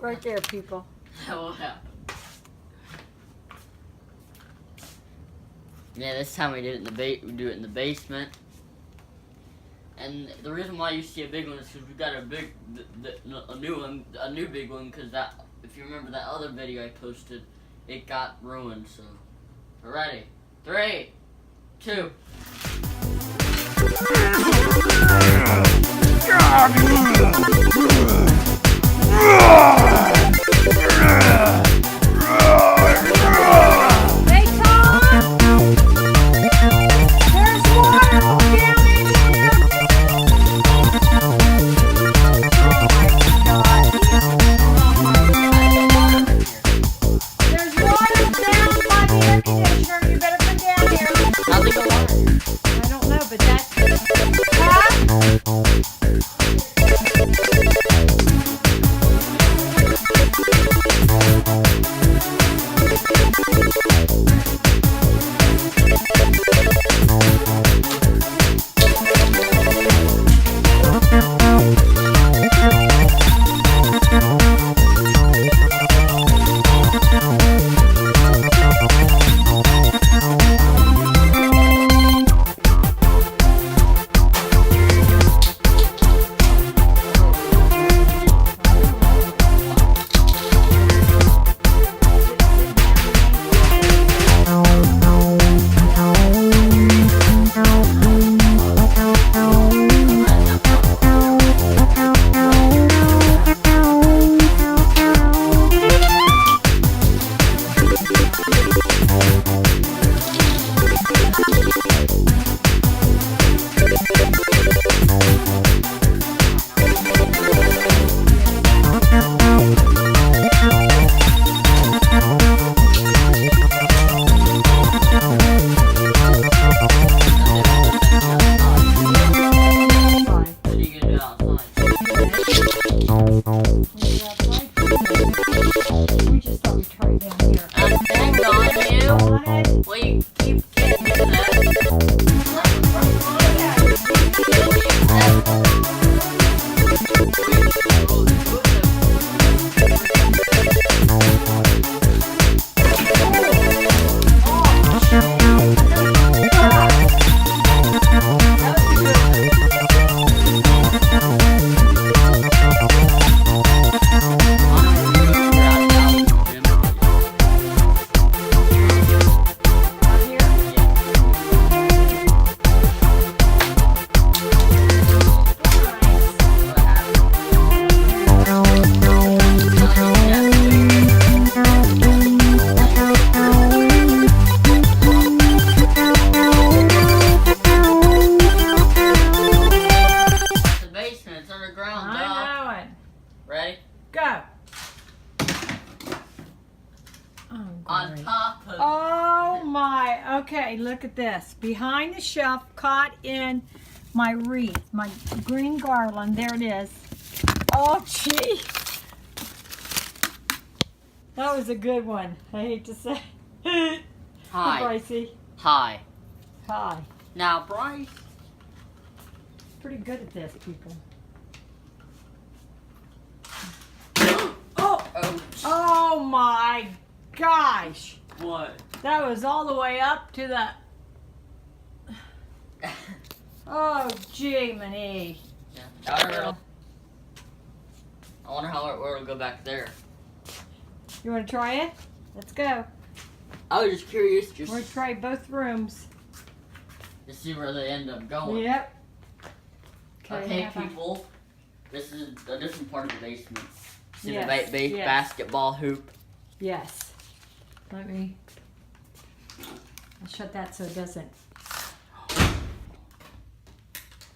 Right there, people. That will happen. Yeah, this time we did it in the we do it in the basement. And the reason why you see a big one is because we got a new big one. Because that, if you remember that other video I posted, it got ruined. So, we're ready. 3, 2. Ready? Go. On top of. Oh my. Okay, look at this. Behind the shelf, caught in my wreath, my green garland. There it is. Oh, gee. That was a good one. I hate to say. Hi. Brycey. Hi. Hi. Now, Bryce. Pretty good at this, people. Oh. Oh my gosh. What? That was all the way up to the... Oh, gee, Minnie. Yeah. I wonder how it'll go back there. You want to try it? Let's go. I was just curious, We're going to try both rooms. to see where they end up going. Yep. Okay, people. This is a different part of the basement. See Yes, the yes. basketball hoop? Yes. Let me... I'll shut that so it doesn't...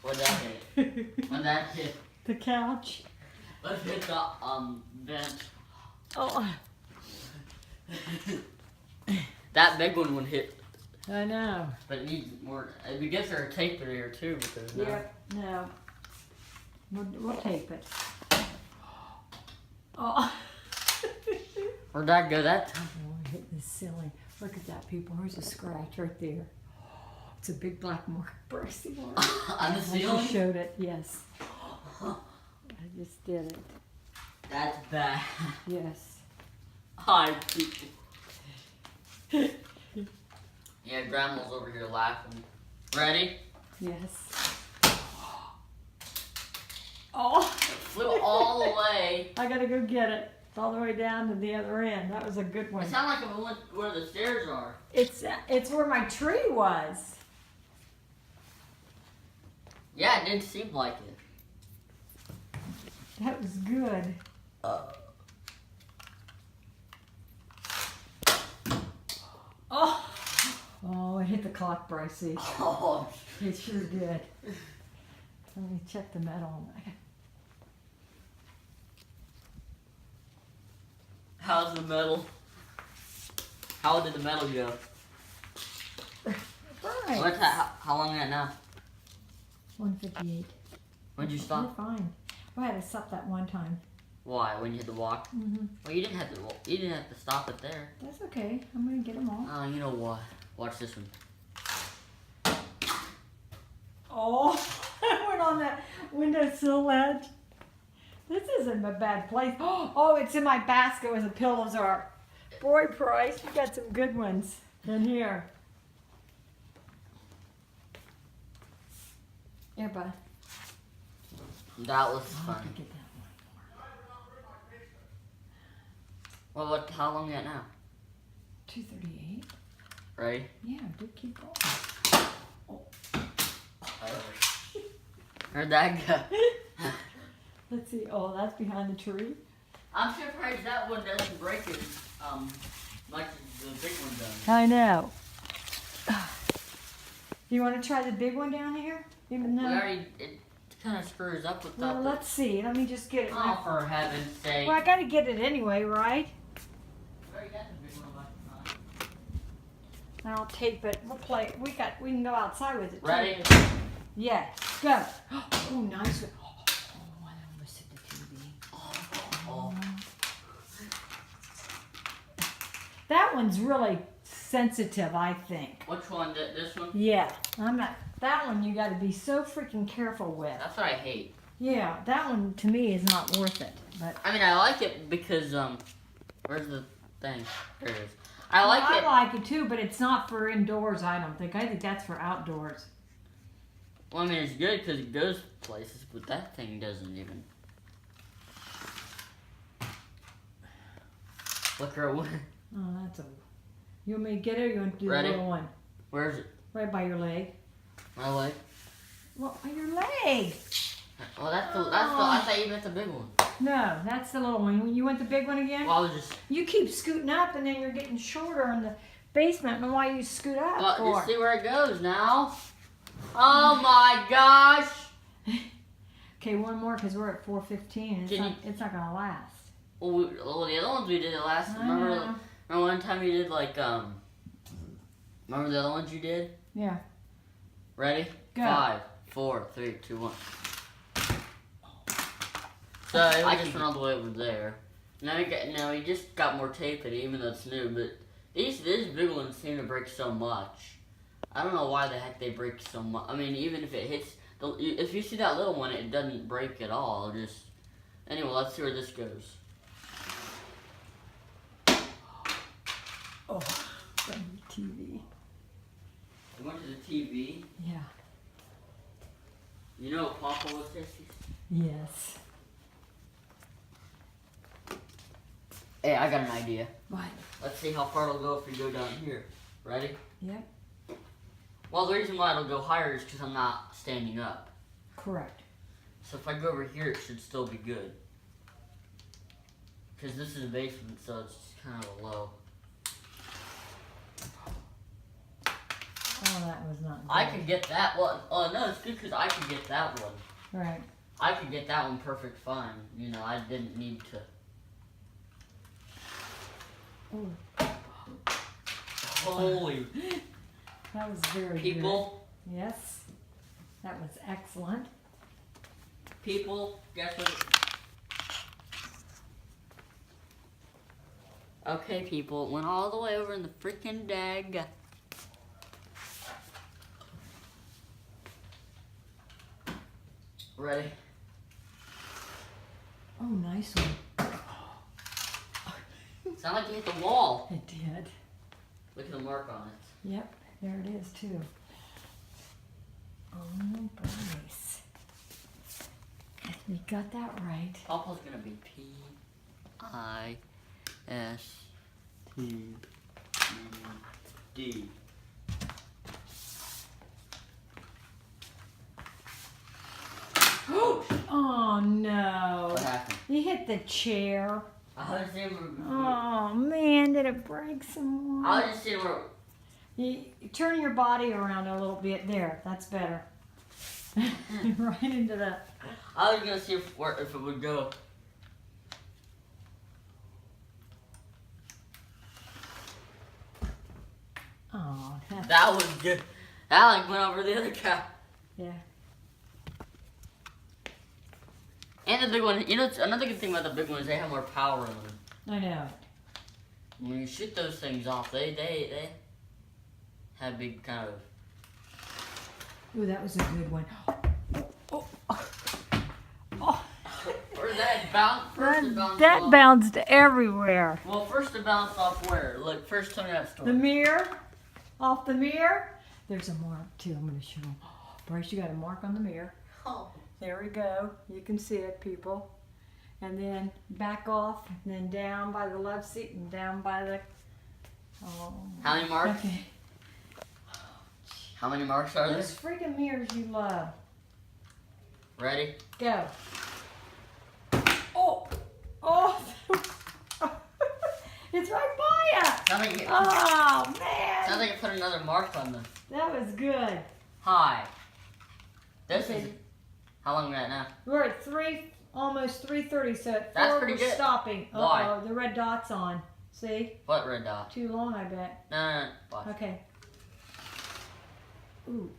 What'd that hit? What'd that hit? The couch. Let's hit the vent. Oh. That big one would hit, I know. but it needs more. We guess there are tape in here too, but there's no. Yep. No. We'll tape it. Oh. Where'd that go that time? Oh, I hit the ceiling. Look at that, people. There's a scratch right there. It's a big black mark. Bracy mark. On the I ceiling? just showed it, yes. I just did it. That's bad. Yes. Hi, people. Yeah, Grandma's over here laughing. Ready? Yes. Oh. It flew all the way. I gotta go get it. It's all the way down to the other end. That was a good one. It sounded like it went where the stairs are. It's where my tree was. Yeah, it didn't seem like it. That was good. Oh, it hit the clock, Brycey. Oh, It sure did. Let me check the metal. how's the metal? How did the metal go? Right. What's that? How long is that now? 158. When'd you You're stop? fine. I had to stop that one time. Why? When you hit the walk? Mm-hmm. Well, you didn't have to. You didn't have to stop it there. That's okay. I'm gonna get them all. Oh, you know what? Watch this one. Oh, I went on that windowsill ledge. This isn't a bad place. Oh, it's in my basket where the pillows are. Boy, Price, you got some good ones in here. Yeah, bud. That was I'll have funny. to get that one. Well, what? How long is that now? 238. Ready? Yeah, do keep going. Where'd that go? Let's see. Oh, that's behind the tree. I'm surprised that one doesn't break it like the big one does. I know. Do you want to try the big one down here? Even We though. already, it kind of screws up with Well, that. let's see. Let me just get it. Oh, for heaven's sake. Well, I got to get it anyway, right? We already got the big one on my side. And I'll tape it. We'll play. We can go outside with it. too. Ready? Yeah. Go. Oh, nice one. Oh, I almost hit the TV. Oh. That one's really sensitive, I think. Which one? This one? Yeah. I'm not. That one you got to be so freaking careful with. That's what I hate. Yeah. That one to me is not worth it. But I mean, I like it because, where's the thing? There it is. I like I it. like it too, but it's not for indoors. I don't think. I think that's for outdoors. Well, I mean, it's good because it goes places, but that thing doesn't even. Look her away. Oh, that's a. You want me to get it? Or you want to do Ready? the little one Where's it? right by your leg? My leg? Well, by your leg. Oh, that's the. I thought you meant the big one. No, that's the little one. You want the big one again? Well, I was just. You keep scooting up, and then you're getting shorter in the basement. I don't know why you scoot up Well, for. just see where it goes now. Oh my gosh! Okay, one more because we're at 4:15. Can It's not gonna last. Well, the other ones we did it last. I Remember know. one time you did like Remember the other ones you did? Yeah. Ready? Go. 5, 4, 3, 2, 1. So I just went all the way over there. Now we just got more tape in it, even though it's new. But these big ones seem to break so much. I don't know why the heck they break so much. I mean, even if it hits, if you see that little one, it doesn't break at all. Just anyway, let's see where this goes. Oh, from the TV. We went to the TV. Yeah. You know what Papa was this? Yes. Hey, I got an idea. What? Let's see how far it'll go if we go down here. Ready? Yep. Well, the reason why it'll go higher is because I'm not standing up. Correct. So if I go over here, it should still be good. Because this is a basement, so it's kind of low. Oh, that was not good. I could get that one. Oh, no, it's good because I could get that one. Right. I could get that one perfect fine. You know, I didn't need to. Oh, Holy that was very people. good. Yes. That was excellent. People, guess what? Okay, people, it went all the way over in the freaking dag. Ready? Oh, nice one. Sound like you hit the wall. It did. Look at the mark on it. Yep, there it is too. Oh, Bryce. You got that right. Papa's gonna be P-I-S-T-E-D. Oh no. What happened? You hit the chair. I was seeing where. Oh man, did it break some more? I was just seeing where. You turn your body around a little bit. There, that's better. Right into the. I was gonna see if it would go. Oh, That was good. That like went over the other cow. yeah. And the big one, you know, another good thing about the big one is they have more power in them. I know. When you shoot those things off, they have big kind of. Ooh, that was a good one. Oh, oh. Where did that bounce? First it bounced That off. bounced everywhere. Well, first it bounced off where? Look, first tell me that story. The mirror, off the mirror. There's a mark too. I'm going to show them. Bryce, you got a mark on the mirror. Oh. There we go. You can see it, people. And then back off, and then down by the love seat, and down by the. Oh. How many marks? Okay. How many marks are there? Those freaking mirrors you love. Ready? Go. Oh. Oh. It's right by you. Sounds like you, Oh sounds man. like you put another mark on them. That was good. Hi. This Okay. is. How long are we at now? We're at almost 3:30, so at That's 4 pretty we're good. stopping. Why? Uh-oh, the red dot's on. See? What red dot? Too long, I bet. No. Watch. Okay. Ooh.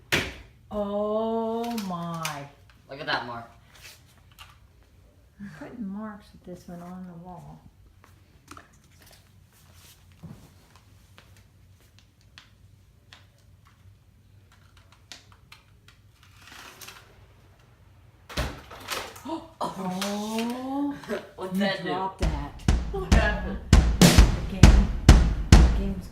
Oh my. Look at that mark. I'm putting marks with this one on the wall. Oh. What's You that do? dropped that. What happened? The game's